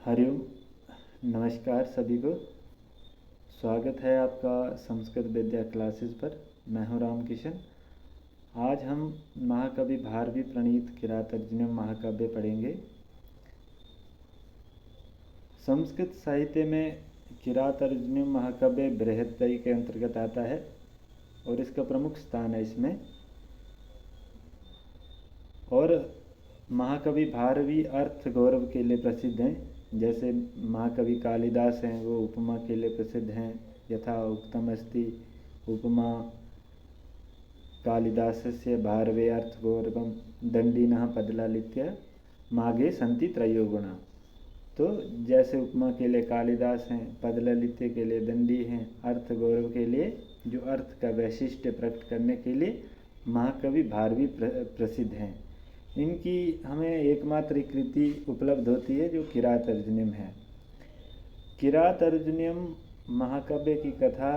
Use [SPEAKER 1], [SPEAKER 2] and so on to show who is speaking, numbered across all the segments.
[SPEAKER 1] हरिओम। नमस्कार सभी को। स्वागत है आपका संस्कृत विद्या क्लासेस पर। मैं हूं राम किशन। आज हम महाकवि भारवी प्रणीत किरातार्जुनीयम महाकाव्य पढ़ेंगे। संस्कृत साहित्य में किरातार्जुनीयम महाकाव्य बृहत्तरी के अंतर्गत आता है और इसका प्रमुख स्थान है इसमें। और महाकवि भारवी अर्थ गौरव के लिए प्रसिद्ध हैं। जैसे महाकवि कालिदास हैं, वो उपमा के लिए प्रसिद्ध हैं। यथा उक्तम अस्ति उपमा कालिदासस्य भारवे अर्थगौरवम दंडिनः पदललित्य मागे संति त्रयो गुणा। तो जैसे उपमा के लिए कालिदास हैं, पदललित्य के लिए दंडी हैं, अर्थ गौरव के लिए जो अर्थ का वैशिष्ट्य प्रकट करने के लिए महाकवि भारवी प्रसिद्ध हैं। इनकी हमें एकमात्र कृति उपलब्ध होती है जो किरातार्जुनीयम है। किरातार्जुनीयम महाकाव्य की कथा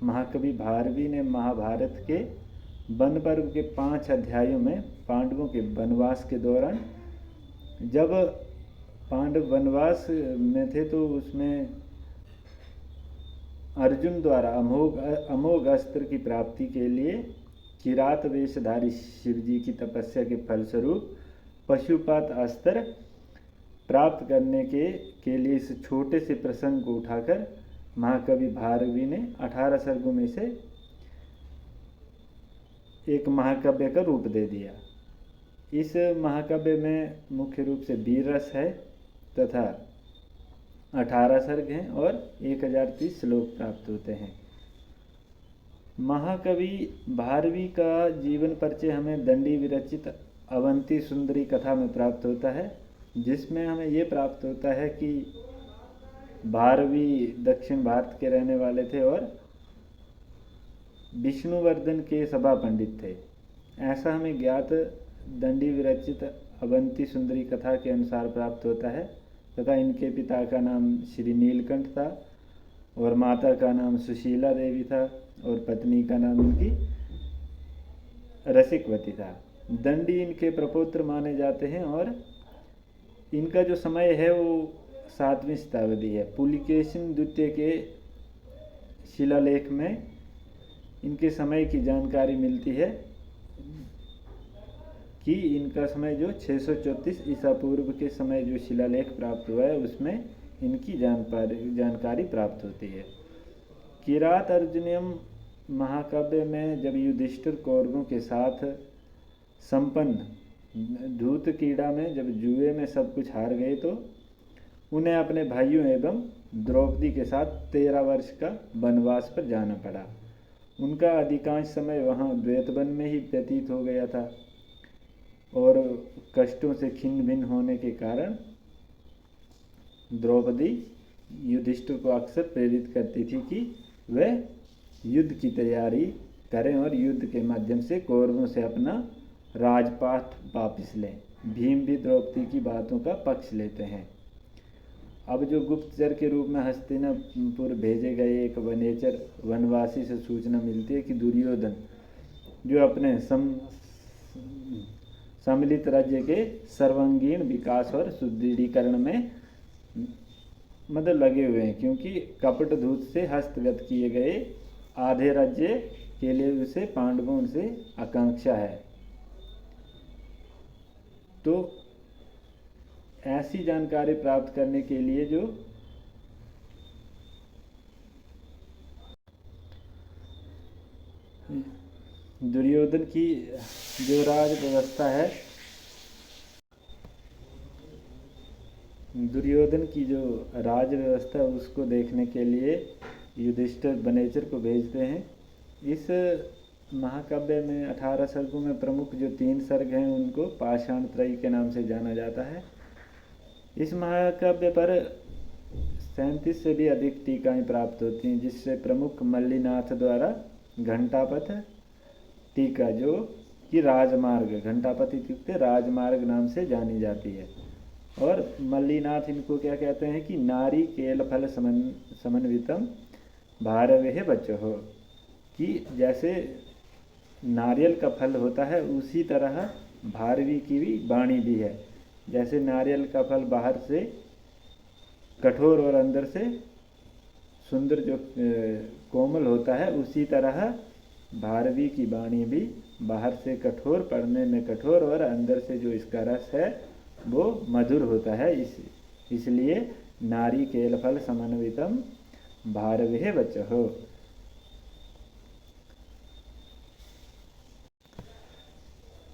[SPEAKER 1] महाकवि भारवी ने महाभारत के वन पर्व के 5 अध्यायों में पांडवों के वनवास के दौरान, जब पांडव वनवास में थे तो उसमें अर्जुन द्वारा अमोघ अस्त्र की प्राप्ति के लिए किरात वेशधारी शिवजी की तपस्या के फलस्वरूप पशुपात अस्त्र प्राप्त करने के लिए इस छोटे से प्रसंग को उठाकर महाकवि भारवी ने 18 सर्गों में से एक महाकाव्य का रूप दे दिया। इस महाकाव्य में मुख्य रूप से वीर रस है तथा 18 सर्ग हैं और 1030 श्लोक प्राप्त होते हैं। महाकवि भारवी का जीवन परिचय हमें दंडी विरचित अवंती सुंदरी कथा में प्राप्त होता है, जिसमें हमें ये प्राप्त होता है कि भारवी दक्षिण भारत के रहने वाले थे और विष्णुवर्धन के सभा पंडित थे। ऐसा हमें ज्ञात दंडी विरचित अवंती सुंदरी कथा के अनुसार प्राप्त होता है तथा इनके पिता का नाम श्री नीलकंठ था और माता का नाम सुशीला देवी था और पत्नी का नाम इनकी रसिकवती था। दंडी इनके प्रपौत्र माने जाते हैं और इनका जो समय है वो 7वीं शताब्दी है। पुलिकेशिन द्वितीय के शिलालेख में इनके समय की जानकारी मिलती है कि इनका समय जो 634 ईसा पूर्व के समय जो शिलालेख प्राप्त हुआ है उसमें इनकी जानकारी प्राप्त होती है। किरातार्जुनीयम महाकाव्य में जब युधिष्ठिर कौरवों के साथ संपन्न धूत कीड़ा में जब जुए में सब कुछ हार गए तो उन्हें अपने भाइयों एवं द्रौपदी के साथ 13 वर्ष का वनवास पर जाना पड़ा। उनका अधिकांश समय वहाँ द्वैतवन में ही व्यतीत हो गया था और कष्टों से खिन्न भिन्न होने के कारण द्रौपदी युधिष्ठिर को अक्सर प्रेरित करती थी कि वह युद्ध की तैयारी करें और युद्ध के माध्यम से कौरवों से अपना राजपाट वापस लें। भीम भी द्रौपदी की बातों का पक्ष लेते हैं। अब जो गुप्तचर के रूप में हस्तिनापुर भेजे गए एक वनेचर वनवासी से सूचना मिलती है कि दुर्योधन जो अपने सम्मिलित राज्य के सर्वांगीण विकास और सुदृढ़ीकरण में लगे हुए हैं, क्योंकि कपट धूत से हस्तगत किए गए आधे राज्य के लिए उसे पांडवों से आकांक्षा है। तो ऐसी जानकारी प्राप्त करने के लिए जो दुर्योधन की जो राज व्यवस्था है, दुर्योधन की जो राज व्यवस्था है उसको देखने के लिए युधिष्ठिर वनेचर को भेजते हैं। इस महाकाव्य में 18 सर्गों में प्रमुख जो 3 सर्ग हैं उनको पाषाण त्रयी के नाम से जाना जाता है। इस महाकाव्य पर 37 से भी अधिक टीकाएं प्राप्त होती हैं, जिससे प्रमुख मल्लीनाथ द्वारा घंटापथ टीका जो कि राजमार्ग, घंटापथ इत्युक्ते राजमार्ग नाम से जानी जाती है। और मल्लीनाथ इनको क्या कहते हैं कि नारी केल फल समन्वितम भारवे बच्चो हो, कि जैसे नारियल का फल होता है उसी तरह भारवी की भी वाणी भी है। जैसे नारियल का फल बाहर से कठोर और अंदर से सुंदर जो कोमल होता है, उसी तरह भारवी की वाणी भी बाहर से कठोर, पढ़ने में कठोर और अंदर से जो इसका रस है वो मधुर होता है। इसलिए नारी केल फल समन्वितम भारवे वचहो।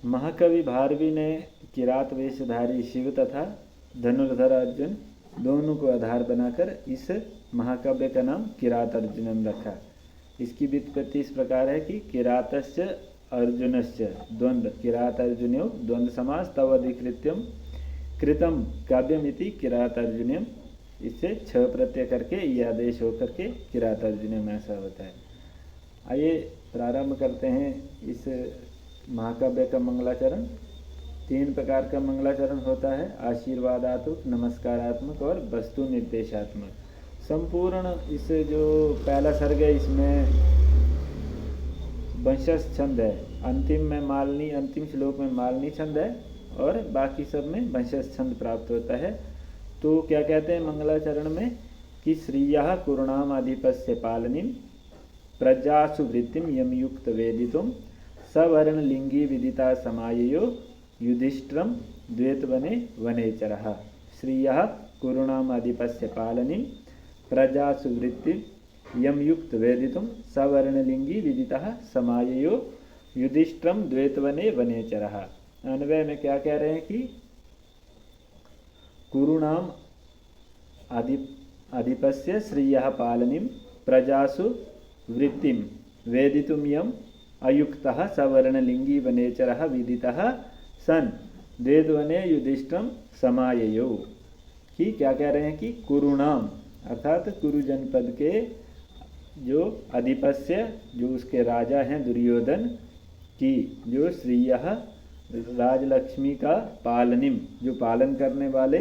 [SPEAKER 1] महाकवि भारवी ने किरात वेशधारी शिव तथा धनुर्धर अर्जुन दोनों को आधार बनाकर इस महाकाव्य का नाम किरात अर्जुनम रखा। इसकी व्युत्पत्ति इस प्रकार है कि किरातस्य अर्जुनस्य द्वंद्व, किरात अर्जुन्यो द्वंद्व समास तव अधिकृत्यम कृतम काव्यमिति किरात अर्जुन्यम। इससे 6 प्रत्यय करके यह आदेश होकर के किरात अर्जुन्यम ऐसा होता है। आइए प्रारंभ करते हैं इस महाकाव्य का मंगलाचरण। 3 प्रकार का मंगलाचरण होता है, आशीर्वादात्मक, नमस्कारात्मक और वस्तु निर्देशात्मक। संपूर्ण इस जो पहला सर्ग है इसमें वंशज छंद है, अंतिम में मालनी, अंतिम श्लोक में मालनी छंद है और बाकी सब में वंशज छंद प्राप्त होता है। तो क्या कहते हैं मंगलाचरण में कि श्रियः कुरुणाम अधिपस्य पालनीम प्रजासु वृत्तिम यमयुक्त वेदितुम सवर्ण लिंगी विदिता समाययो युधिष्ठिरम द्वैतवने वनेचरः। श्रियः कुरुणाम अधिपस्य पालनीम प्रजासु वृत्तिम यमयुक्त वेदितुम सवर्णलिंगी विदिता समाययो युधिष्ठिरम द्वैतवने वनेचरः। अन्वय में क्या कह रहे हैं कि कुरुणाम अधिपस्य श्रियः पालनीम प्रजासु वृत्तिम वेदितुम यम अयुक्तः सवर्णलिंगी वनेचरः विदितः सन द्वैतवने युधिष्ठिरम समाययो। कि क्या कह रहे हैं कि कुरुणाम अर्थात कुरु जनपद के जो अधिपस्य, जो उसके राजा हैं दुर्योधन की, जो श्रियः राजलक्ष्मी का पालनिम, जो पालन करने वाले,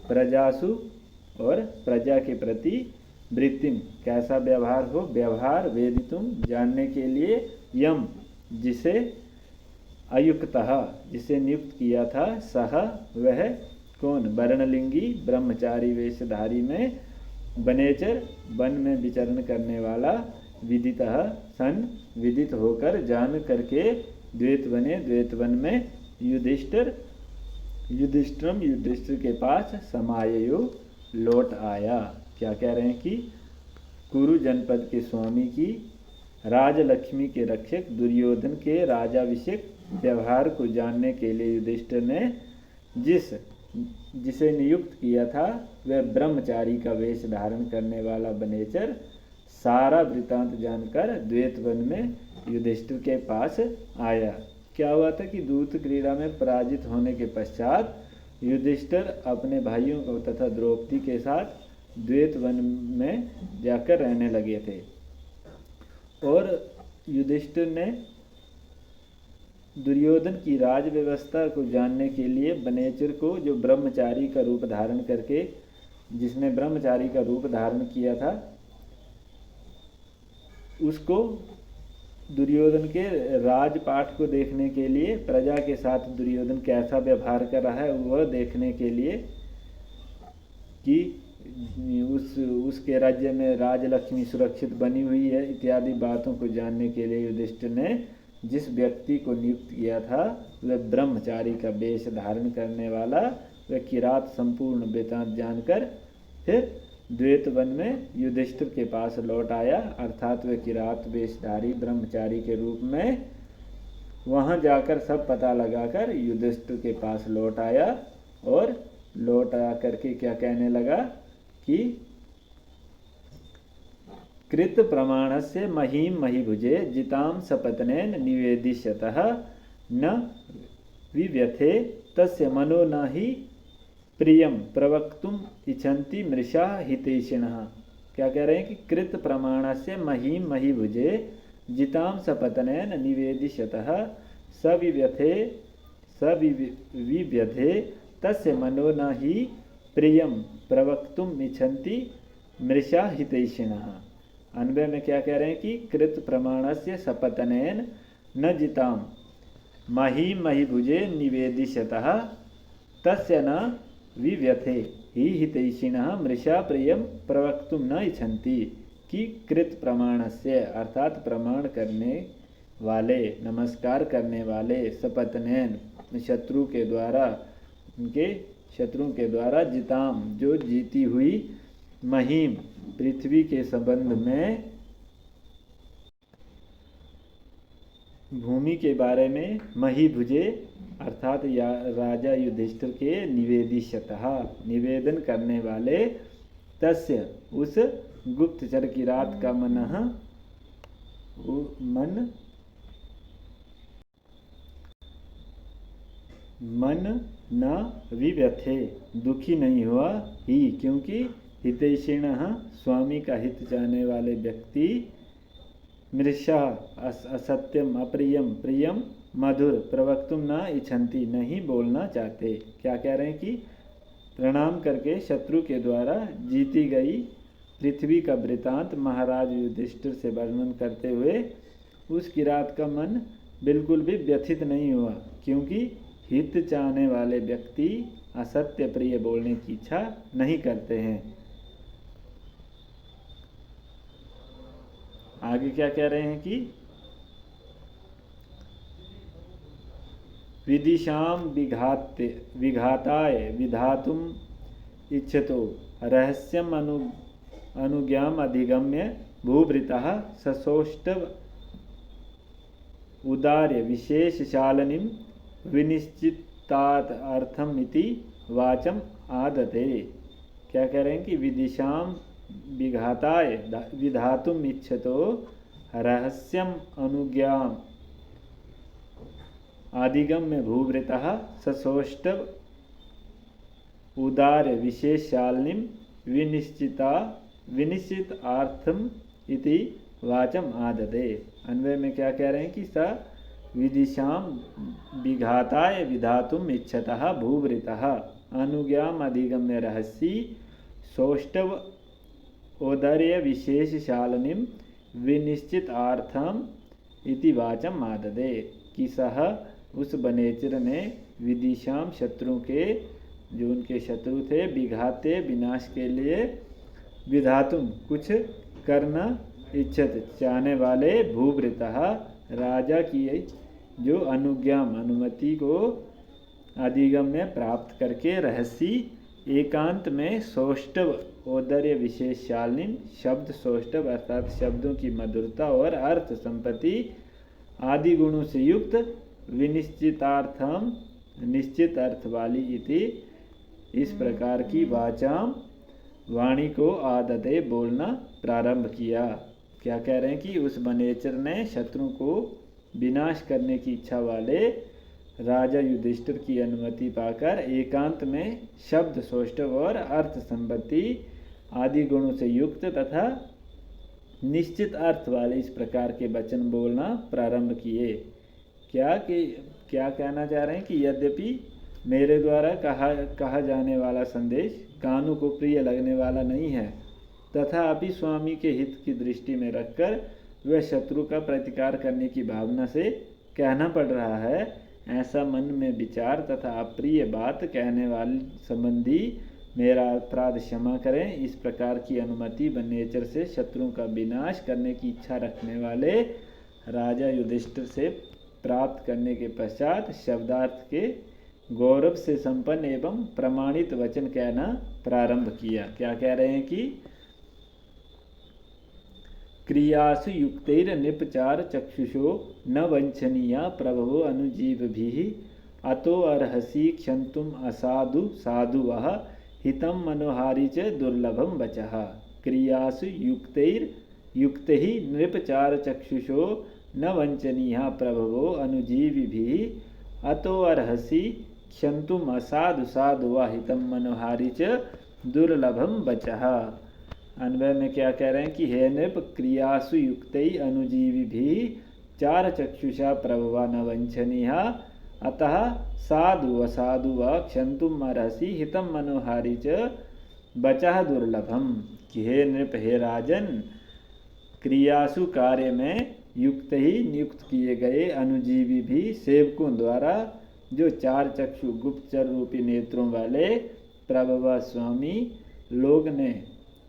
[SPEAKER 1] प्रजासु और प्रजा के प्रति, वृत्तिम कैसा व्यवहार हो, व्यवहार, वेदितुम जानने के लिए, यम जिसे, अयुक्तः जिसे नियुक्त किया था, सह वह कौन, वर्णलिंगी ब्रह्मचारी वेशधारी में, वनेचर वन में विचरण करने वाला, विदितः सन विदित होकर जान करके, द्वैतवने द्वैतवन में, युधिष्ठिरम युधिष्ठिर के पास, समाययो लौट आया। क्या कह रहे हैं कि कुरु जनपद के स्वामी की, राजलक्ष्मी के रक्षक दुर्योधन के राजाभिषेक व्यवहार को जानने के लिए युधिष्ठिर ने जिसे नियुक्त किया था वह ब्रह्मचारी का वेश धारण करने वाला वनेचर सारा वृतांत जानकर द्वैतवन में युधिष्ठिर के पास आया। क्या हुआ था कि दूत क्रीड़ा में पराजित होने के पश्चात युधिष्ठिर अपने भाइयों को तथा द्रौपदी के साथ द्वैतवन में जाकर रहने लगे थे और युधिष्ठिर ने दुर्योधन की राज व्यवस्था को जानने के लिए वनेचर को, जो ब्रह्मचारी का रूप धारण करके, जिसने ब्रह्मचारी का रूप धारण किया था, उसको दुर्योधन के राजपाठ को देखने के लिए, प्रजा के साथ दुर्योधन कैसा व्यवहार कर रहा है वह देखने के लिए, कि उसके राज्य में राजलक्ष्मी सुरक्षित बनी हुई है इत्यादि बातों को जानने के लिए युधिष्ठिर ने जिस व्यक्ति को नियुक्त किया था वह ब्रह्मचारी का वेश धारण करने वाला, वह किरात संपूर्ण वृत्तांत जानकर फिर द्वैतवन में युधिष्ठिर के पास लौट आया। अर्थात वह किरात वेशधारी ब्रह्मचारी के रूप में वहाँ जाकर सब पता लगाकर युधिष्ठिर के पास लौट आया और लौट आ करके क्या कहने लगा कि कृत प्रमाणस्य महीम महीभुजे जिताम सपत्नेन निवेदिष्यतः न विव्यथे तस्य मनो न हि प्रियम प्रवक्तुम इच्छन्ति मृषा हितैषिणः। क्या कह रहे हैं कि कृत प्रमाणस्य महीम महीभुजे जिताम सपत्नेन निवेदिष्यतः सविव्यथे तस्य मनो न हि प्रियम प्रवक्तुम इच्छन्ति मृषा हितैषिणः। अन्वय में क्या कह रहे हैं कि कृत प्रमाणस्य सपत्नेन न जिताम महीम महीभुजे निवेदिष्यतः तस्य न विव्यथे ही हितैषिणः मृषा प्रियं प्रवक्तुं न इच्छन्ति कि कृत प्रमाणस्य अर्थात प्रमाण करने वाले, नमस्कार करने वाले, सपत्नेन शत्रु के द्वारा, उनके शत्रुओं के द्वारा जिताम जो जीती हुई, महीम पृथ्वी के संबंध में, भूमि के बारे में, महीभुजे अर्थात राजा युधिष्ठिर के निवेदिशतः निवेदन करने वाले, तस्य उस गुप्तचर की रात का मन न विव्यथे दुखी नहीं हुआ ही, क्योंकि हितैषिणः स्वामी का हित चाहने वाले व्यक्ति, मृषा असत्यम अप्रियम प्रियम मधुर प्रवक्तुम न इच्छन्ति नहीं बोलना चाहते। क्या कह रहे हैं कि प्रणाम करके शत्रु के द्वारा जीती गई पृथ्वी का वृतांत महाराज युधिष्ठिर से वर्णन करते हुए उस किरात का मन बिल्कुल भी व्यथित नहीं हुआ, क्योंकि हित चाहने वाले व्यक्ति असत्य प्रिय बोलने की इच्छा नहीं करते हैं। आगे क्या कह रहे हैं कि विदिशाम विघाताय विधातुम इच्छतो रहस्यम अनुज्ञाम अधिगम्य भूभृतः ससोष्टव उदार्य विशेषशालनिम विनिश्चितात् अर्थम इति वाचम आदते। क्या कह रहे हैं कि विदिशाम विघाताय विधातुम इच्छतो रहस्यम अनुज्ञाम आदिगम्य भूभृतः ससोष्टव उदार्य विशेषशालिनीम विनिश्चित अर्थम इति वाचम आदते। अन्वय में क्या कह रहे हैं कि स विदिशाम विघाताय विधातुम इच्छतः भूभृतः अनुज्ञाम अधिगम्य रहस्यी सौष्ठव औदर्य विशेषशालिनीम विनिश्चित अर्थम इति वाचम आदते। कि सह उस बनेचर ने विदिशाम शत्रु के, जो उनके शत्रु थे, विघाते विनाश के लिए, विधातुम कुछ करना, इच्छत चाहने वाले, भूभृतः राजा की जो अनुज्ञाम अनुमति को अधिगम्य प्राप्त करके रहस्य एकांत में सौष्ठव औदर्य विशेषशालिनी शब्द सौष्ठव अर्थात शब्दों की मधुरता और अर्थ संपत्ति आदि गुणों से युक्त विनिश्चितार्थम निश्चित अर्थ वाली इति इस प्रकार की वाचाम वाणी को आदते बोलना प्रारंभ किया। क्या कह रहे हैं कि उस बनेचर ने शत्रु को विनाश करने की इच्छा वाले राजा युधिष्ठिर की अनुमति पाकर एकांत में शब्द सौष्ठव और अर्थ संपत्ति आदि गुणों से युक्त तथा निश्चित अर्थ वाले इस प्रकार के वचन बोलना प्रारंभ किए। क्या कहना चाह रहे हैं कि यद्यपि मेरे द्वारा कहा जाने वाला संदेश कानों को प्रिय लगने वाला नहीं है, तथापि स्वामी के हित की दृष्टि में रखकर वह शत्रु का प्रतिकार करने की भावना से कहना पड़ रहा है, ऐसा मन में विचार तथा अप्रिय बात कहने वाले संबंधी मेरा अपराध क्षमा करें। इस प्रकार की अनुमति बनेचर से शत्रुओं का विनाश करने की इच्छा रखने वाले राजा युधिष्ठिर से प्राप्त करने के पश्चात शब्दार्थ के गौरव से संपन्न एवं प्रमाणित वचन कहना प्रारंभ किया। क्या कह रहे हैं कि क्रियासु युक्तैर निपचार चक्षुषो न वंचनीया प्रभवो अनुजीवभिः अतो अर्हसि क्षन्तुम असाधु साधुवः हितं मनोहारी च दुर्लभम वचः। क्रियासु युक्तैर् नृपचार चक्षुषो न वंचनीया प्रभवो अनुजीविभिः अतो अर्हसि क्षन्तुम असाधु साधुवः हितं मनोहारी च दुर्लभम वचः। अन्वय में क्या कह रहे हैं कि हे नृप, क्रियासु युक्तै अनुजीविभिः चार चक्षुषा प्रभवा न वंचनीया अतः साधु असाधु व क्षन्तुम अर्हसि हितं मनोहारी च वचः दुर्लभम। कि हे नृप, हे राजन, क्रियासु कार्य में युक्त ही नियुक्त किए गए अनुजीवी भी सेवकों द्वारा जो 4 चक्षु गुप्तचर रूपी नेत्रों वाले प्रभवा स्वामी लोग ने,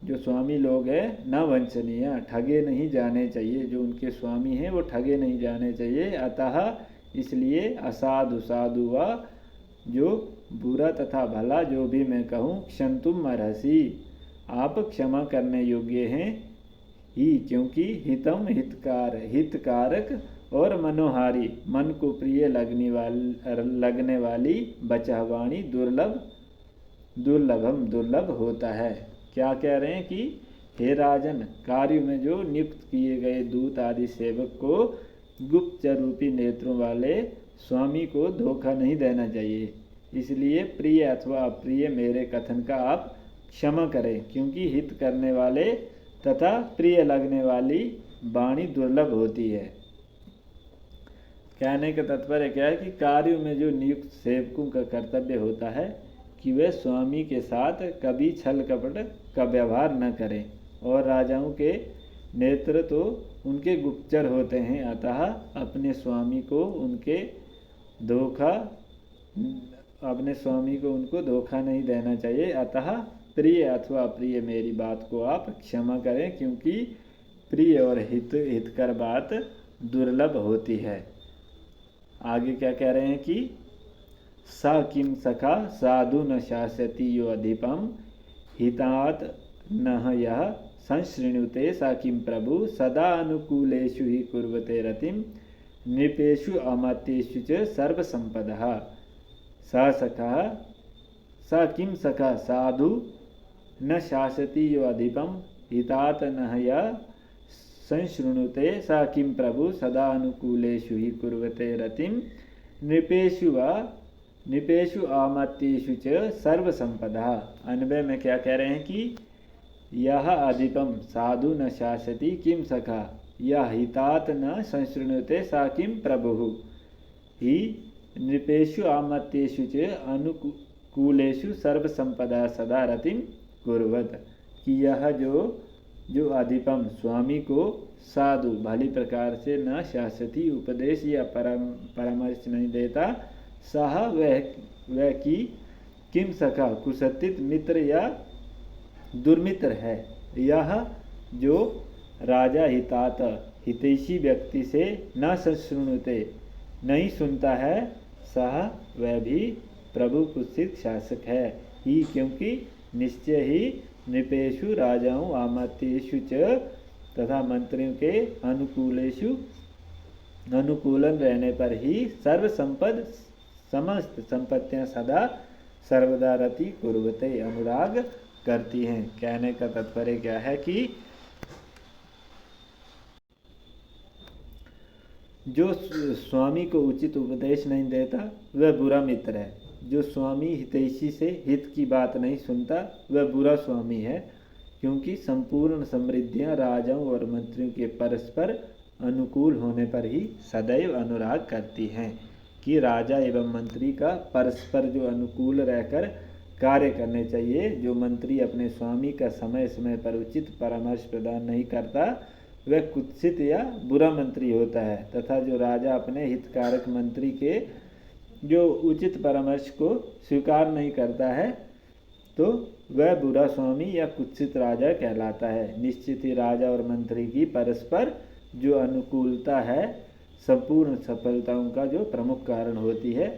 [SPEAKER 1] जो स्वामी लोग हैं, न वंचनीय, ठगे नहीं जाने चाहिए। जो उनके स्वामी हैं वो ठगे नहीं जाने चाहिए। अतः इसलिए असाधु साधु व जो बुरा तथा भला जो भी मैं कहूँ, क्षंतुम अर्हसि, आप क्षमा करने योग्य हैं ही, क्योंकि हितम हितकारक और मनोहारी, मन को प्रिय लगने वाली बचहवाणी दुर्लभ होता है। क्या कह रहे हैं कि हे राजन, कार्य में जो नियुक्त किए गए दूत आदि सेवक को गुप्तचर रूपी नेत्रों वाले स्वामी को धोखा नहीं देना चाहिए। इसलिए प्रिय अथवा अप्रिय मेरे कथन का आप क्षमा करें, क्योंकि हित करने वाले तथा प्रिय लगने वाली वाणी दुर्लभ होती है। कहने का तात्पर्य क्या है कि कार्य में जो नियुक्त सेवकों का कर्तव्य होता है कि वे स्वामी के साथ कभी छल कपट का व्यवहार न करें, और राजाओं के नेत्र तो उनके गुप्तचर होते हैं, अतः अपने स्वामी को उनको धोखा नहीं देना चाहिए। अतः प्रिय अथवा अप्रिय मेरी बात को आप क्षमा करें, क्योंकि प्रिय और हितकर बात दुर्लभ होती है। आगे क्या कह रहे हैं कि सा किम सखा साधु न शास्यति यो अधिपम हितात न यः संशृणुते सा किम प्रभु सदा अनुकूलेषु हि कुर्वते रतिम नृपेषु अमर्त्येषु च सर्वसंपदः। सा किम सखा साधु न शास्यति यो अधिपम हितात न यः संशृणुते सा किम प्रभु सदा अनुकूलेषु हि कुर्वते रतिम नृपेषु आमत्येषु च सर्वसंपदा। अन्वय में क्या कह रहे हैं कि यह अधिपम साधु न शास्यति किम सखा यह हितात न संशृणुते सा किम प्रभु ही नृपेषु आमत्येषु च अनुकूलेषु सर्वसंपदा सदा रतिम कुर्वत। कि यह जो अधिपम स्वामी को साधु भली प्रकार से न शास्यति उपदेश या परामर्श नहीं देता, सह वह की किम सखा कुसतित मित्र या दुर्मित्र है। यह जो राजा हितात हितैषी व्यक्ति से न संशृणुते नहीं सुनता है, सह वह भी प्रभु कुत्सित शासक है ही, क्योंकि निश्चय ही नृपेषु राजाओं आमत्येषु च तथा मंत्रियों के अनुकूलन रहने पर ही समस्त संपत्तियां सदा सर्वदा रति कुर्वते अनुराग करती हैं। कहने का तात्पर्य क्या है कि जो स्वामी को उचित उपदेश नहीं देता वह बुरा मित्र है। जो स्वामी हितैषी से हित की बात नहीं सुनता वह बुरा स्वामी है, क्योंकि संपूर्ण समृद्धियां राजाओं और मंत्रियों के परस्पर अनुकूल होने पर ही सदैव अनुराग करती हैं। कि राजा एवं मंत्री का परस्पर जो अनुकूल रहकर कार्य करने चाहिए। जो मंत्री अपने स्वामी का समय समय पर उचित परामर्श प्रदान नहीं करता वह कुत्सित या बुरा मंत्री होता है, तथा जो राजा अपने हितकारक मंत्री के जो उचित परामर्श को स्वीकार नहीं करता है तो वह बुरा स्वामी या कुत्सित राजा कहलाता है। निश्चित ही राजा और मंत्री की परस्पर जो अनुकूलता है संपूर्ण सफलताओं का जो प्रमुख कारण होती है।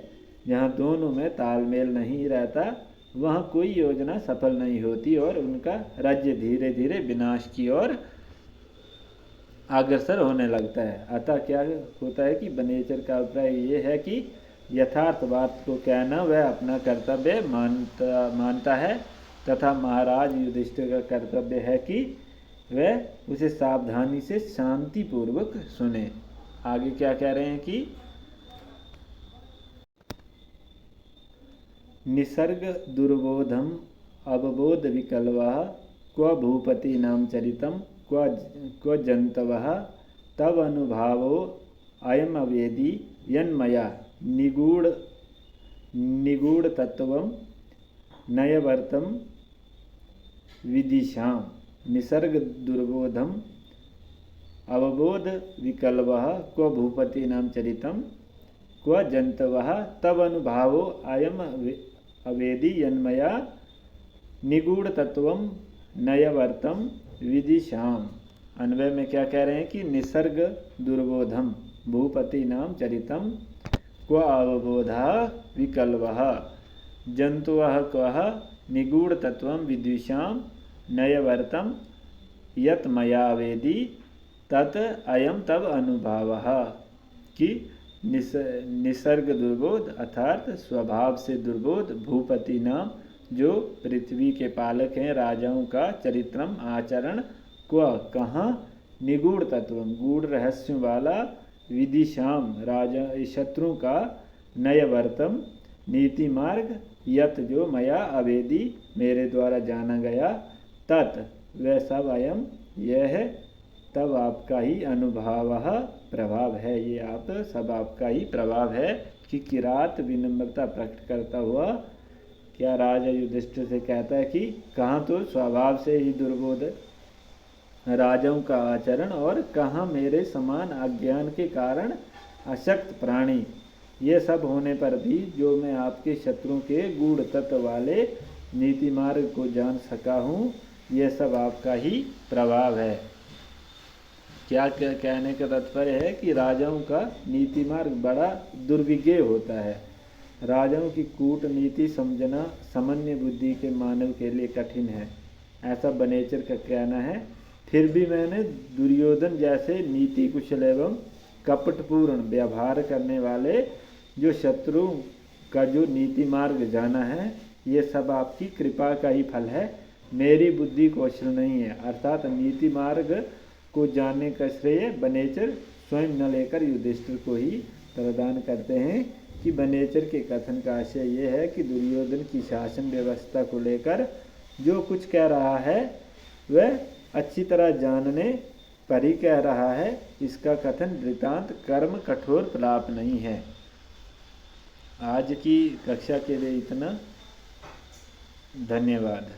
[SPEAKER 1] जहाँ दोनों में तालमेल नहीं रहता वहाँ कोई योजना सफल नहीं होती और उनका राज्य धीरे धीरे विनाश की ओर अग्रसर होने लगता है। अतः क्या होता है कि बनेचर का अभिप्राय ये है कि यथार्थ बात को कहना वह अपना कर्तव्य मानता है, तथा महाराज युधिष्ठिर का कर्तव्य है कि वह उसे सावधानी से शांतिपूर्वक सुने। आगे क्या कह रहे हैं कि निसर्ग दुर्बोधम अवबोध विकल्वः क्व भूपति नाम चरितम क्व जंतवः तव अनुभावो अयम अवेदी यन्मया निगूढ़ तत्वम नयवर्तम विदिशाम। निसर्ग दुर्बोधम अवबोध विकल्वः क्व भूपति नाम चरितम क्व जंतवः तब अनुभावो अयम अवेदी यन्मया निगूढ़ तत्वम नयवर्तम विदिशाम। अन्वय में क्या कह रहे हैं कि निसर्ग दुर्बोधम भूपति नाम चरितम क्व अवबोधा विकल्वः जंतुवः क्वः निगूढ़ तत्वम विद्विषाम नयवर्तम यत मया वेदी तत् अयम तब अनुभावः। कि निसर्ग दुर्बोध अर्थात स्वभाव से दुर्बोध भूपति नाम जो पृथ्वी के पालक हैं राजाओं का चरित्रम आचरण क्व कहाँ निगूढ़ तत्वम गूढ़ रहस्यों वाला विदिशाम राजा शत्रु का नयवर्तम नीति मार्ग यत जो मया अवेदी मेरे द्वारा जाना गया तत् वह सब अयम यह है तब आपका ही अनुभाव प्रभाव है। ये आप सब आपका ही प्रभाव है। कि किरात विनम्रता प्रकट करता हुआ क्या राजा युधिष्ठिर से कहता है कि कहाँ तो स्वभाव से ही दुर्बोध राजाओं का आचरण और कहाँ मेरे समान अज्ञान के कारण अशक्त प्राणी, ये सब होने पर भी जो मैं आपके शत्रु के गूढ़ तत्व वाले नीति मार्ग को जान सका हूँ, यह सब आपका ही प्रभाव है। क्या कहने का तात्पर्य है कि राजाओं का नीति मार्ग बड़ा दुर्विज्ञ होता है। राजाओं की कूटनीति समझना सामान्य बुद्धि के मानव के लिए कठिन है, ऐसा बनेचर का कहना है। फिर भी मैंने दुर्योधन जैसे नीति कुशल एवं कपटपूर्ण व्यवहार करने वाले जो शत्रु का जो नीति मार्ग जाना है, ये सब आपकी कृपा का ही फल है, मेरी बुद्धि कौशल नहीं है। अर्थात नीति मार्ग को जानने का श्रेय बनेचर स्वयं न लेकर युधिष्ठिर को ही प्रदान करते हैं। कि बनेचर के कथन का आशय ये है कि दुर्योधन की शासन व्यवस्था को लेकर जो कुछ कह रहा है वह अच्छी तरह जानने पर ही कह रहा है। इसका कथन वृतांत कर्म कठोर प्रलाप नहीं है। आज की कक्षा के लिए इतना। धन्यवाद।